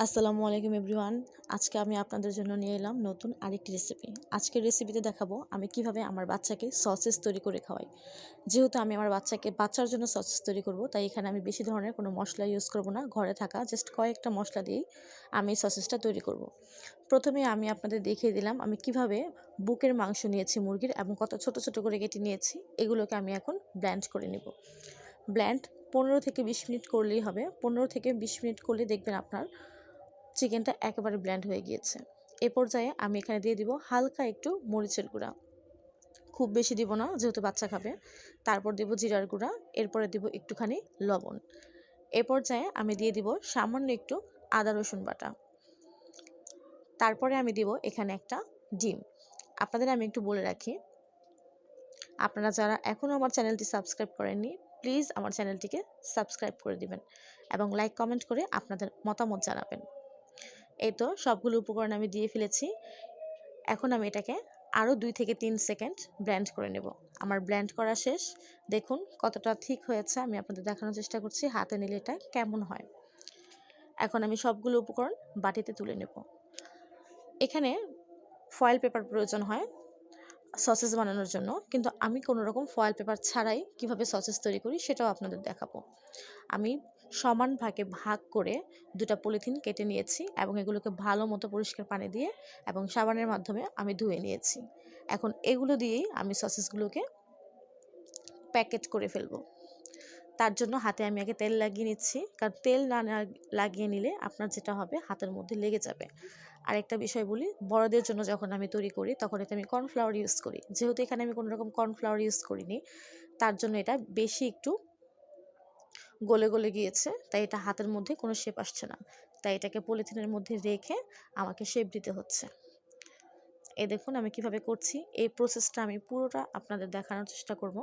আসসালামু আলাইকুম এভরিওয়ান। আজকে আমি আপনাদের জন্য নিয়ে এলাম নতুন আরেকটি রেসিপি। আজকের রেসিপিতে দেখাবো আমি কিভাবে আমার বাচ্চাকে সসেজ তৈরি করে খাওয়াই। যেহেতু আমি আমার বাচ্চার জন্য সসেজ তৈরি করব, তাই এখানে আমি বেশি ধরনের কোনো মশলা ইউজ করব না। ঘরে থাকা জাস্ট কয়েকটা মশলা দিয়েই আমি সসেজটা তৈরি করব। প্রথমে আমি আপনাদের দেখিয়ে দিলাম আমি কিভাবে বুকের মাংস নিয়েছি মুরগির এবং কত ছোট ছোট করে কেটে নিয়েছি। এগুলোকে আমি এখন ব্লেন্ড করে নেব। ব্লেন্ড 15 থেকে 20 মিনিট করলেই হবে। 15 থেকে 20 মিনিট করলে দেখবেন আপনার চিকেনটা একেবারে ব্লেন্ড হয়ে গিয়েছে। এ পর্যায়ে আমি এখানে দিয়ে দিব হালকা একটু মরিচের গুঁড়া, খুব বেশি দিব না যেহেতু বাচ্চা খাবে। তারপর দিব জিরার গুঁড়া, এরপরে দিব একটুখানি লবণ। এ পর্যায়ে আমি দিয়ে দিব সামান্য একটু আদা রসুন বাটা। তারপরে আমি দিব এখানে একটা ডিম। আপনাদের আমি একটু বলে রাখি, আপনারা যারা এখনও আমার চ্যানেলটি সাবস্ক্রাইব করেননি, প্লিজ আমার চ্যানেলটিকে সাবস্ক্রাইব করে দিবেন এবং লাইক কমেন্ট করে আপনাদের মতামত জানাবেন। এই তো সবগুলো উপকরণ আমি দিয়ে ফেলেছি। এখন আমি এটাকে আরও 2 থেকে 3 সেকেন্ড ব্লেন্ড করে নেব। আমার ব্লেন্ড করা শেষ। দেখুন কতটা থিক হয়েছে, আমি আপনাদের দেখানোর চেষ্টা করছি হাতে নিলে এটা কেমন হয়। এখন আমি সবগুলো উপকরণ বাটিতে তুলে নেব। এখানে ফয়েল পেপার প্রয়োজন হয় সসেজ বানানোর জন্য, কিন্তু আমি কোনো রকম ফয়েল পেপার ছাড়াই কিভাবে সসেজ তৈরি করি সেটাও আপনাদের দেখাবো। আমি সমান ভাগে ভাগ করে 2টা পলিথিন কেটে নিয়েছি এবং এগুলোকে ভালো মতো পরিষ্কার পানি দিয়ে এবং সাবানের মাধ্যমে আমি ধুয়ে নিয়েছি। এখন এগুলো দিয়েই আমি সসেসগুলোকে প্যাকেট করে ফেলবো। তার জন্য হাতে আমি আগে তেল লাগিয়ে নিচ্ছি, কারণ তেল না লাগিয়ে নিলে আপনার যেটা হবে হাতের মধ্যে লেগে যাবে। আরেকটা বিষয় বলি, বড়দের জন্য যখন আমি তৈরি করি তখন এতে আমি কর্নফ্লাওয়ার ইউজ করি। যেহেতু এখানে আমি কোনো রকম কর্নফ্লাওয়ার ইউজ করিনি, তার জন্য এটা বেশি একটু গলে গলে গিয়েছে, তাই এটা হাতের মধ্যে কোনো শেপ আসছে না। তাই এটাকে পলিথিনের মধ্যে রেখে আমাকে শেপ দিতে হচ্ছে। এই দেখুন আমি কিভাবে করছি। এই প্রসেসটা আমি পুরোটা আপনাদের দেখানোর চেষ্টা করব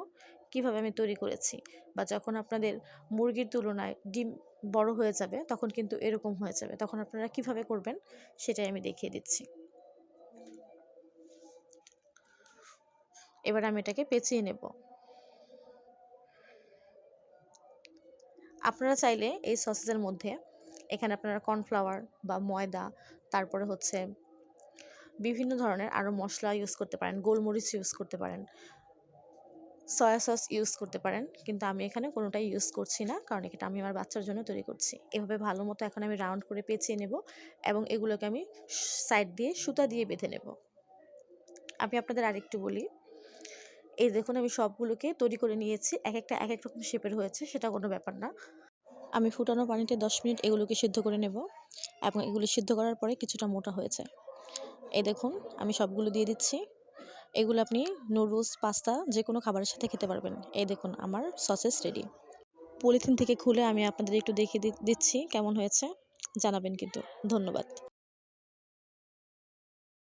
কিভাবে আমি তৈরি করেছি। বা যখন আপনাদের মুরগির তুলনায় ডিম বড় হয়ে যাবে তখন কিন্তু এরকম হয়ে যাবে, তখন আপনারা কিভাবে করবেন সেটাই আমি দেখিয়ে দিচ্ছি। এবার আমি এটাকে পেঁচিয়ে নেব। আপনারা চাইলে এই সসেজের মধ্যে এখানে আপনারা কর্নফ্লাওয়ার বা ময়দা, তারপরে হচ্ছে বিভিন্ন ধরনের আরও মশলা ইউজ করতে পারেন, গোলমরিচ ইউজ করতে পারেন, সয়া সস ইউজ করতে পারেন, কিন্তু আমি এখানে কোনোটাই ইউজ করছি না, কারণ এটা আমি আমার বাচ্চার জন্য তৈরি করছি। এভাবে ভালো মতো এখন আমি রাউন্ড করে পেঁচিয়ে নেব এবং এগুলোকে আমি সাইড দিয়ে সুতা দিয়ে বেঁধে নেব। আমি আপনাদের আরেকটু বলি, এই দেখুন আমি সবগুলোকে তৈরি করে নিয়েছি, এক একটা এক এক রকম শেপের হয়েছে, সেটা কোনো ব্যাপার না। আমি ফুটানো পানিতে 10 মিনিট এগুলোকে সিদ্ধ করে নেব এবং এগুলো সিদ্ধ করার পরে কিছুটা মোটা হয়েছে। এই দেখুন আমি সবগুলো দিয়ে দিচ্ছি। এগুলো আপনি নুডলস, পাস্তা যে কোনো খাবারের সাথে খেতে পারবেন। এই দেখুন আমার সসেস রেডি। পলিথিন থেকে খুলে আমি আপনাদের একটু দেখিয়ে দিচ্ছি কেমন হয়েছে, জানাবেন কিন্তু। ধন্যবাদ।